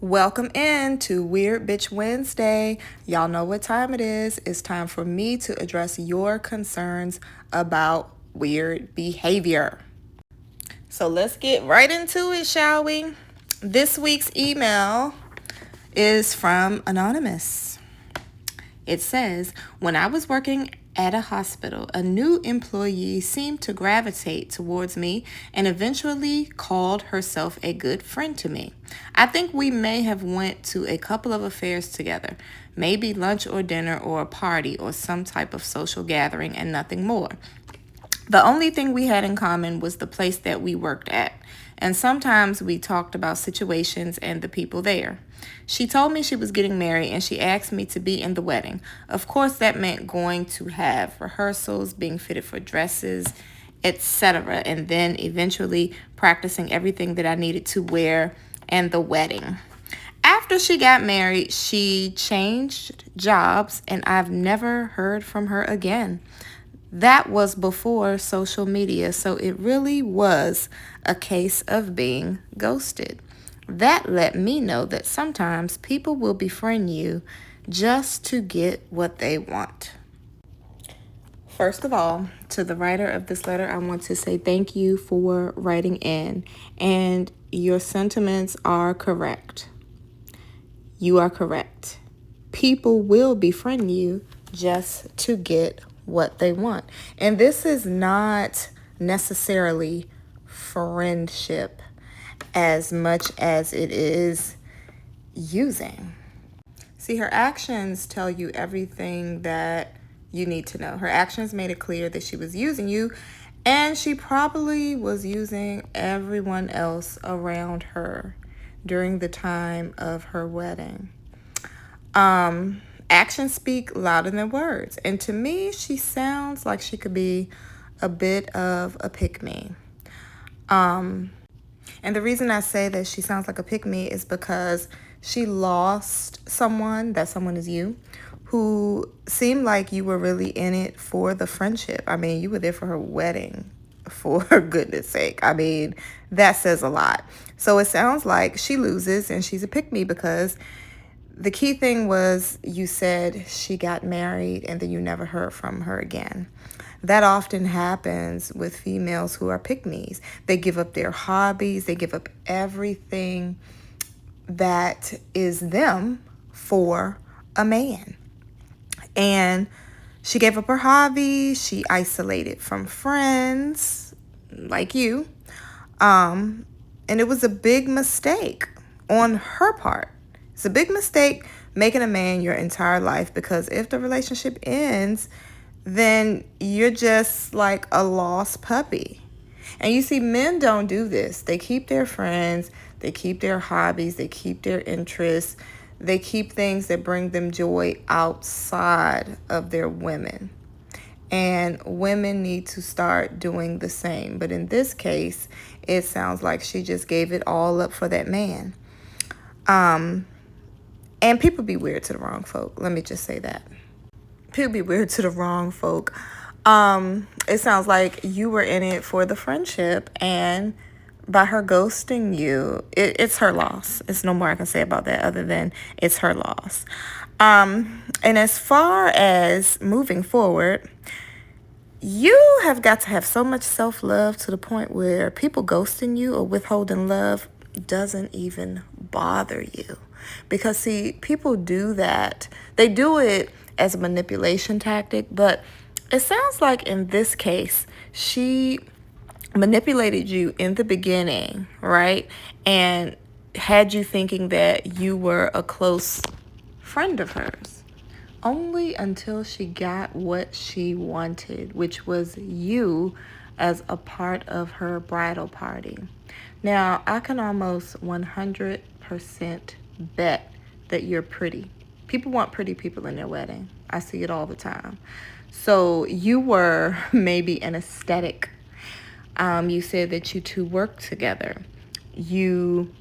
Welcome in to Weird Bitch Wednesday. Y'all know what time it is. It's time for me to address your concerns about weird behavior. So let's get right into it, shall we? This week's email is from Anonymous. It says, when I was working at a hospital, a new employee seemed to gravitate towards me and eventually called herself a good friend to me. I think we may have went to a couple of affairs together, maybe lunch or dinner or a party or some type of social gathering and nothing more. The only thing we had in common was the place that we worked at, and sometimes we talked about situations and the people there. She told me she was getting married and she asked me to be in the wedding. Of course, that meant going to have rehearsals, being fitted for dresses, etc., and then eventually practicing everything that I needed to wear and the wedding. After she got married, she changed jobs and I've never heard from her again. That was before social media, so it really was a case of being ghosted. That let me know that sometimes people will befriend you just to get what they want. First of all, to the writer of this letter, I want to say thank you for writing in, and your sentiments are correct. You are correct. People will befriend you just to get what they want. And this is not necessarily friendship as much as it is using. See, her actions tell you everything that you need to know. Her actions made it clear that she was using you, and she probably was using everyone else around her during the time of her wedding. Actions speak louder than words. And to me, she sounds like she could be a bit of a pick-me. And the reason I say that she sounds like a pick-me is because she lost someone, that someone is you, who seemed like you were really in it for the friendship. I mean, you were there for her wedding, for goodness sake. I mean, that says a lot. So it sounds like she loses and she's a pick-me because the key thing was you said she got married and then you never heard from her again. That often happens with females who are pick-me's. They give up their hobbies. They give up everything that is them for a man. And she gave up her hobby. She isolated from friends like you. And it was a big mistake on her part. It's a big mistake making a man your entire life, because if the relationship ends, then you're just like a lost puppy. And you see, men don't do this. They keep their friends, they keep their hobbies, they keep their interests, they keep things that bring them joy outside of their women. And women need to start doing the same. But in this case, it sounds like she just gave it all up for that man. And people be weird to the wrong folk. Let me just say that. People be weird to the wrong folk. It sounds like you were in it for the friendship, and by her ghosting you, it's her loss. It's no more I can say about that other than it's her loss. And as far as moving forward, you have got to have so much self-love to the point where people ghosting you or withholding love doesn't even bother you. Because, see, people do that. They do it as a manipulation tactic, but it sounds like in this case, she manipulated you in the beginning, right? And had you thinking that you were a close friend of hers. Only until she got what she wanted, which was you as a part of her bridal party. Now, I can almost 100% bet that you're pretty. People want pretty people in their wedding. I see it all the time. So you were maybe an aesthetic. You said that you two worked together. You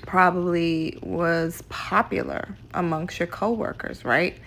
probably was popular amongst your coworkers, right?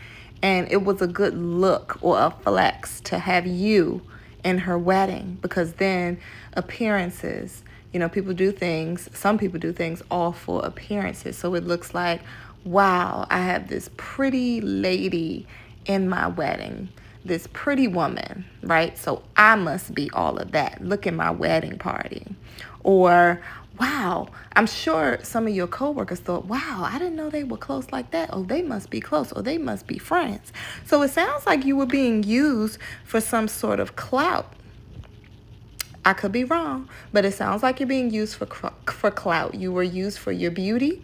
And it was a good look or a flex to have you in her wedding, because then appearances some people do things all for appearances. So it looks like, wow, I have this pretty lady in my wedding, this pretty woman, right? So I must be all of that. Look at my wedding party. Or, wow, I'm sure some of your coworkers thought, wow, I didn't know they were close like that. Oh, they must be close. Or they must be friends. So it sounds like you were being used for some sort of clout. I could be wrong, but it sounds like you're being used for clout. You were used for your beauty.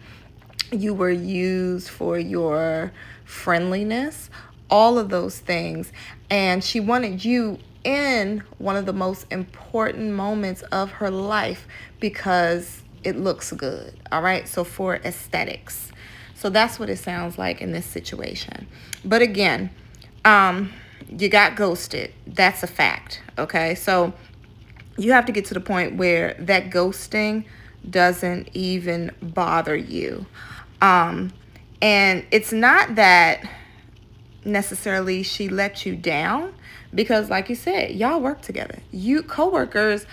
You were used for your friendliness, all of those things. And she wanted you in one of the most important moments of her life because it looks good. All right. So for aesthetics. So that's what it sounds like in this situation. But again, you got ghosted. That's a fact. Okay. So you have to get to the point where that ghosting doesn't even bother you. And it's not that necessarily she let you down, because like you said, y'all work together. Coworkers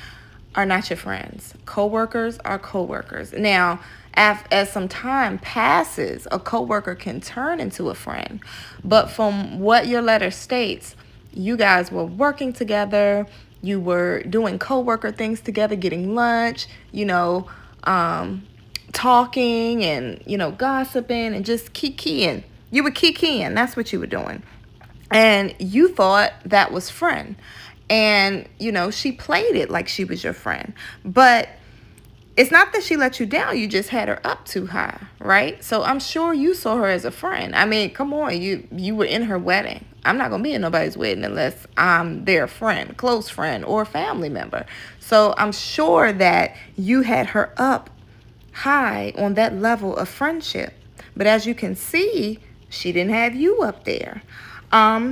are not your friends. Coworkers are coworkers. Now, as some time passes, a coworker can turn into a friend. But from what your letter states, you guys were working together. You were doing coworker things together, getting lunch, talking and, gossiping and just kikiing. You were kikiing. That's what you were doing. And you thought that was friend. And, she played it like she was your friend. But it's not that she let you down. You just had her up too high, right? So I'm sure you saw her as a friend. I mean, come on. You were in her wedding. I'm not going to be in nobody's wedding unless I'm their friend, close friend, or family member. So I'm sure that you had her up high on that level of friendship. But as you can see, she didn't have you up there.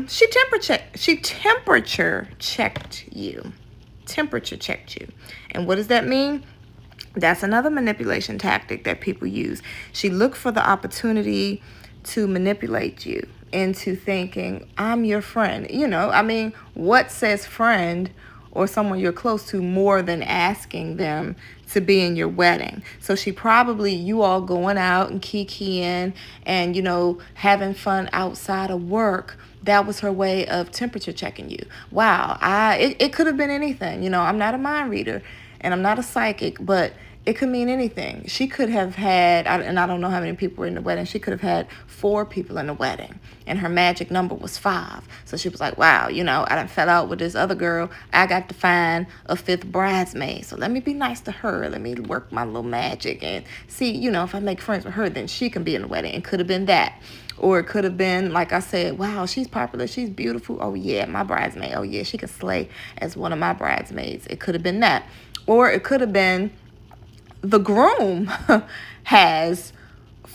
She temperature checked you. Temperature checked you. And what does that mean? That's another manipulation tactic that people use. She looked for the opportunity to manipulate you into thinking, I'm your friend. What says friend or someone you're close to more than asking them to be in your wedding? So you all going out and kikiing and, having fun outside of work. That was her way of temperature checking you. Wow. It could have been anything. I'm not a mind reader and I'm not a psychic, but it could mean anything. She could have had, and I don't know how many people were in the wedding. She could have had 4 people in the wedding, and her magic number was 5. So she was like, wow, I done fell out with this other girl. I got to find a 5th bridesmaid. So let me be nice to her. Let me work my little magic and see, if I make friends with her, then she can be in the wedding. It could have been that. Or it could have been, like I said, wow, she's popular. She's beautiful. Oh, yeah, my bridesmaid. Oh, yeah, she can slay as one of my bridesmaids. It could have been that. Or it could have been the groom has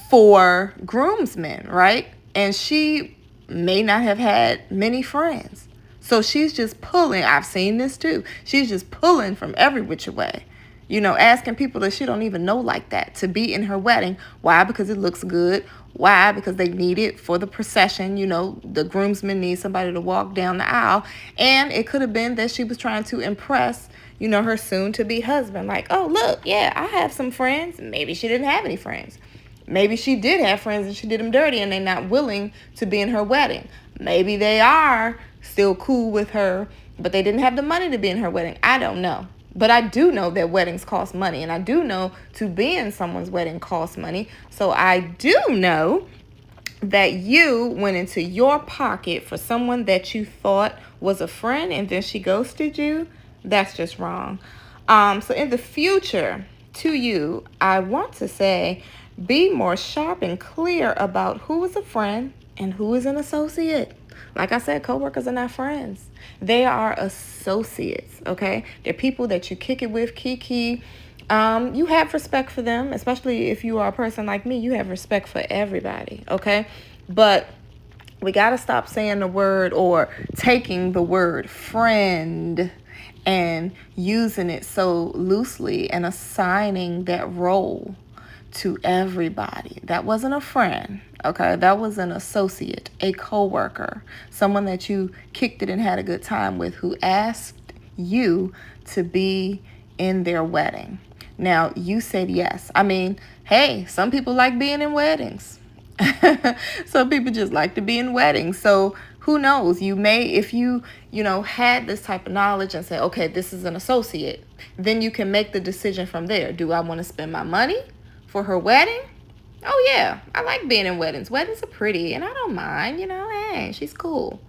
4 groomsmen, right? And she may not have had many friends. So she's just pulling. I've seen this too. She's just pulling from every which way. Asking people that she don't even know like that to be in her wedding. Why? Because it looks good. Why? Because they need it for the procession. The groomsmen need somebody to walk down the aisle. And it could have been that she was trying to impress her soon-to-be husband. Like, oh, look, yeah, I have some friends. Maybe she didn't have any friends. Maybe she did have friends and she did them dirty and they're not willing to be in her wedding. Maybe they are still cool with her, but they didn't have the money to be in her wedding. I don't know. But I do know that weddings cost money. And I do know to be in someone's wedding costs money. So I do know that you went into your pocket for someone that you thought was a friend and then she ghosted you. That's just wrong. So in the future, to you, I want to say, be more sharp and clear about who is a friend and who is an associate. Like I said, coworkers are not friends. They are associates, okay? They're people that you kick it with, kiki. You have respect for them, especially if you are a person like me. You have respect for everybody, okay? But we got to stop saying the word or taking the word friend and using it so loosely and assigning that role to everybody. That wasn't a friend, okay? That was an associate, a coworker, someone that you kicked it and had a good time with, who asked you to be in their wedding. Now, you said yes. I mean, hey, some people like being in weddings. Some people just like to be in weddings. So who knows? You may, if you had this type of knowledge and say, okay, this is an associate, then you can make the decision from there. Do I want to spend my money for her wedding? Oh, yeah, I like being in weddings. Weddings are pretty, and I don't mind, hey, she's cool.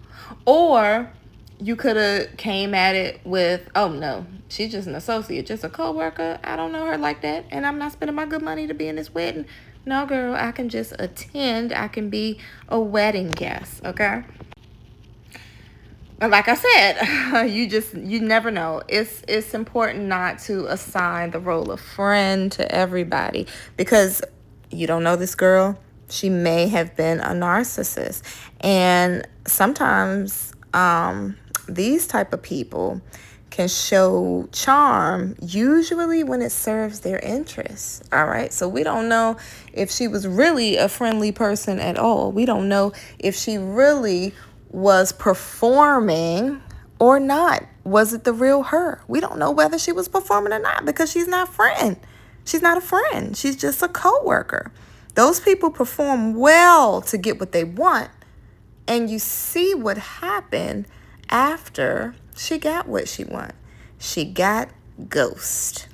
Or you could have came at it with, oh, no, she's just an associate, just a coworker. I don't know her like that, and I'm not spending my good money to be in this wedding. No, girl, I can just attend. I can be a wedding guest, okay? Like I said, you never know. It's important not to assign the role of friend to everybody, because you don't know this girl. She may have been a narcissist. And sometimes these type of people can show charm, usually when it serves their interests. All right. So we don't know if she was really a friendly person at all. We don't know if she really was performing or not. Was it the real her? We don't know whether she was performing or not, because she's not friend. She's not a friend. She's just a coworker. Those people perform well to get what they want. And you see what happened after she got what she wanted. She got ghost.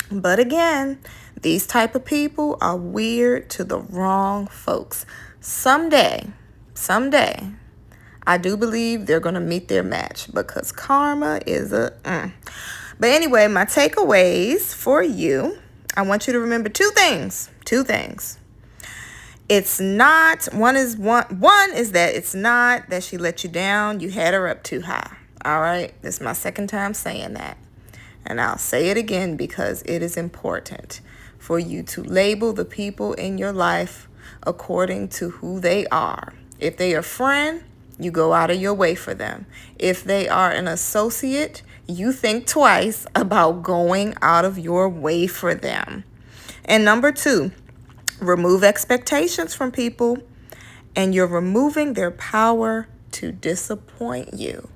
But again, these type of people are weird to the wrong folks. Someday, I do believe they're going to meet their match, because karma is But anyway, my takeaways for you, I want you to remember two things. It's not, one is that it's not that she let you down. You had her up too high. All right. This is my second time saying that. And I'll say it again, because it is important for you to label the people in your life according to who they are. If they are a friend, you go out of your way for them. If they are an associate, you think twice about going out of your way for them. And number 2, remove expectations from people, and you're removing their power to disappoint you.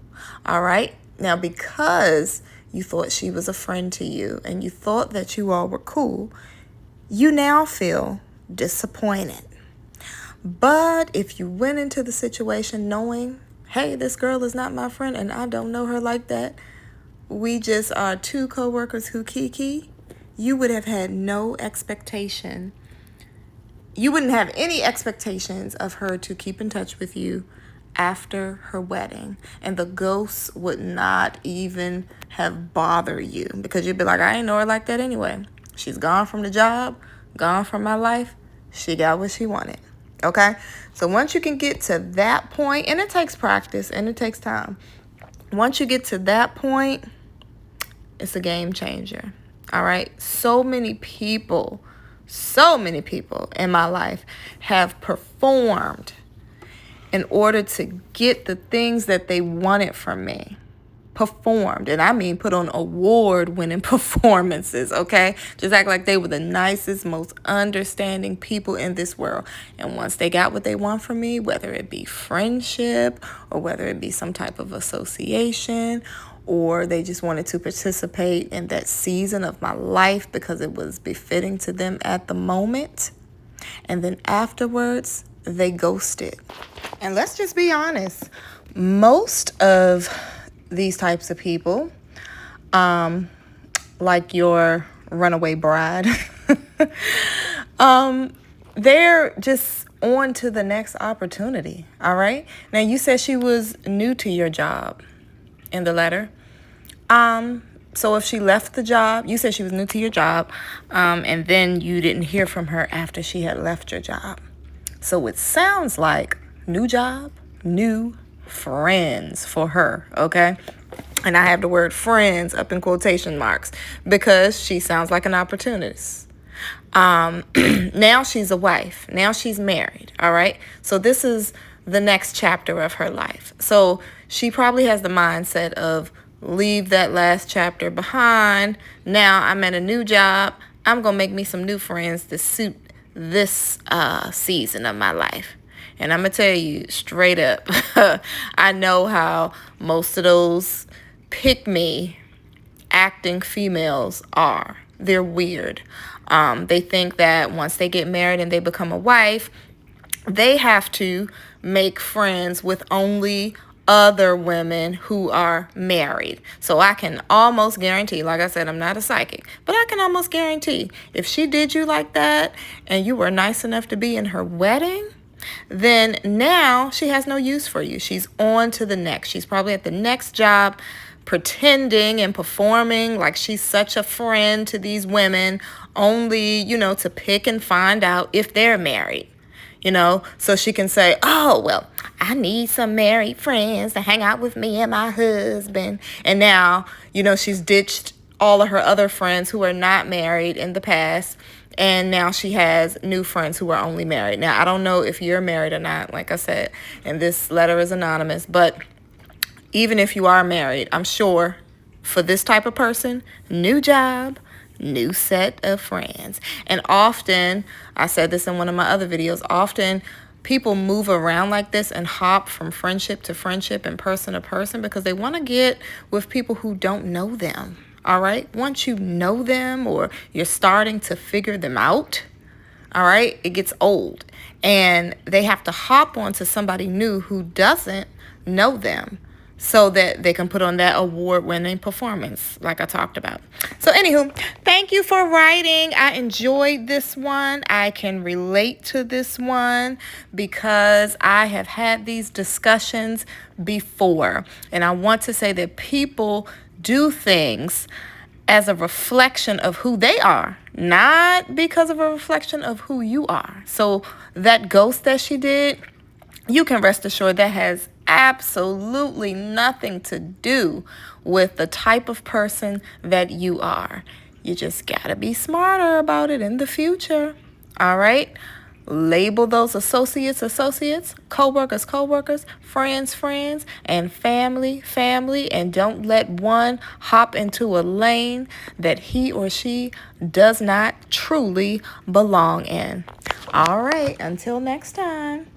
All right? Now, because you thought she was a friend to you and you thought that you all were cool, you now feel disappointed. But if you went into the situation knowing, hey, this girl is not my friend and I don't know her like that, we just are 2 coworkers who kiki, you would have had no expectation. You wouldn't have any expectations of her to keep in touch with you after her wedding. And the ghosts would not even have bothered you, because you'd be like, I ain't know her like that anyway. She's gone from the job, gone from my life. She got what she wanted. Okay? So once you can get to that point, and it takes practice and it takes time. Once you get to that point, it's a game changer. All right? So many people in my life have performed in order to get the things that they wanted from me. Performed. And I mean put on award-winning performances, okay? Just act like they were the nicest, most understanding people in this world. And once they got what they want from me, whether it be friendship or whether it be some type of association, or they just wanted to participate in that season of my life because it was befitting to them at the moment, and then afterwards, they ghosted. And let's just be honest, most of these types of people, like your runaway bride, they're just on to the next opportunity, all right? Now, you said she was new to your job in the letter. So if she left the job, you said she was new to your job, and then you didn't hear from her after she had left your job. So it sounds like new job, new friends for her, okay? And I have the word friends up in quotation marks because she sounds like an opportunist. Now she's a wife. Now she's married, all right? So this is the next chapter of her life. So she probably has the mindset of leave that last chapter behind. Now I'm at a new job. I'm going to make me some new friends to suit this season of my life. And I'm going to tell you straight up, I know how most of those pick me acting females are. They're weird. They think that once they get married and they become a wife, they have to make friends with only other women who are married. So I can almost guarantee, like I said, I'm not a psychic, but I can almost guarantee if she did you like that and you were nice enough to be in her wedding, then now she has no use for you. She's on to the next. She's probably at the next job pretending and performing like she's such a friend to these women, only, to pick and find out if they're married. So she can say, oh, well, I need some married friends to hang out with me and my husband. And now, she's ditched all of her other friends who are not married in the past. And now she has new friends who are only married. Now, I don't know if you're married or not, like I said, and this letter is anonymous. But even if you are married, I'm sure for this type of person, new job, new set of friends. And often, I said this in one of my other videos, often people move around like this and hop from friendship to friendship and person to person because they want to get with people who don't know them. All right. Once you know them or you're starting to figure them out, all right, it gets old and they have to hop onto somebody new who doesn't know them, so that they can put on that award-winning performance like I talked about. So anywho, thank you for writing. I enjoyed this one. I can relate to this one because I have had these discussions before. And I want to say that people do things as a reflection of who they are, not because of a reflection of who you are. So that ghost that she did, you can rest assured that has absolutely nothing to do with the type of person that you are. You just gotta be smarter about it in the future. All right? Label those associates, co-workers, friends, and family, and don't let one hop into a lane that he or she does not truly belong in. All right, until next time.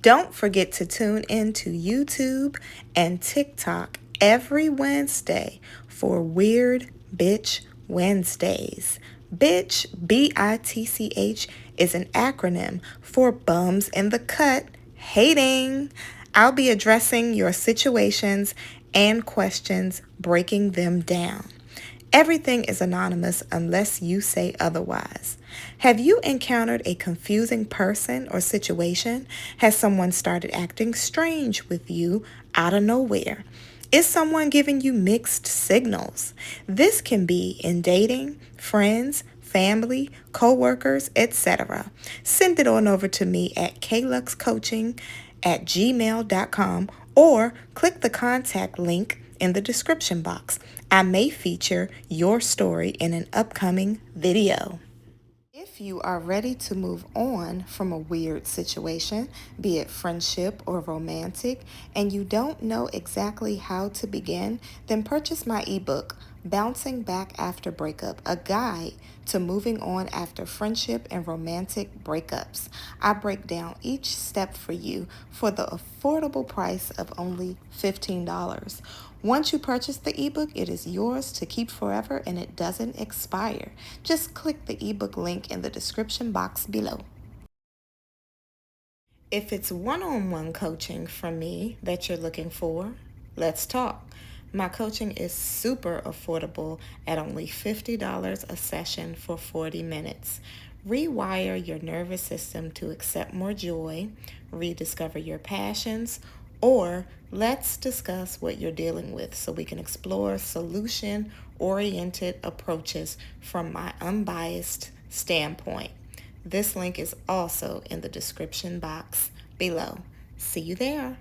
Don't forget to tune in to YouTube and TikTok every Wednesday for Weird Bitch Wednesdays. Bitch, B-I-T-C-H, is an acronym for Bums in the Cut Hating. I'll be addressing your situations and questions, breaking them down. Everything is anonymous unless you say otherwise. Have you encountered a confusing person or situation? Has someone started acting strange with you out of nowhere? Is someone giving you mixed signals? This can be in dating, friends, family, co-workers, etc. Send it on over to me at kluxcoaching@gmail.com or click the contact link in the description box. I may feature your story in an upcoming video. If you are ready to move on from a weird situation, be it friendship or romantic, and you don't know exactly how to begin, then purchase my ebook, Bouncing Back After Breakup, a guide to moving on after friendship and romantic breakups. I break down each step for you for the affordable price of only $15. Once you purchase the ebook, it is yours to keep forever and it doesn't expire. Just click the ebook link in the description box below. If it's one-on-one coaching from me that you're looking for, let's talk. My coaching is super affordable at only $50 a session for 40 minutes. Rewire your nervous system to accept more joy, rediscover your passions, or let's discuss what you're dealing with so we can explore solution-oriented approaches from my unbiased standpoint. This link is also in the description box below. See you there.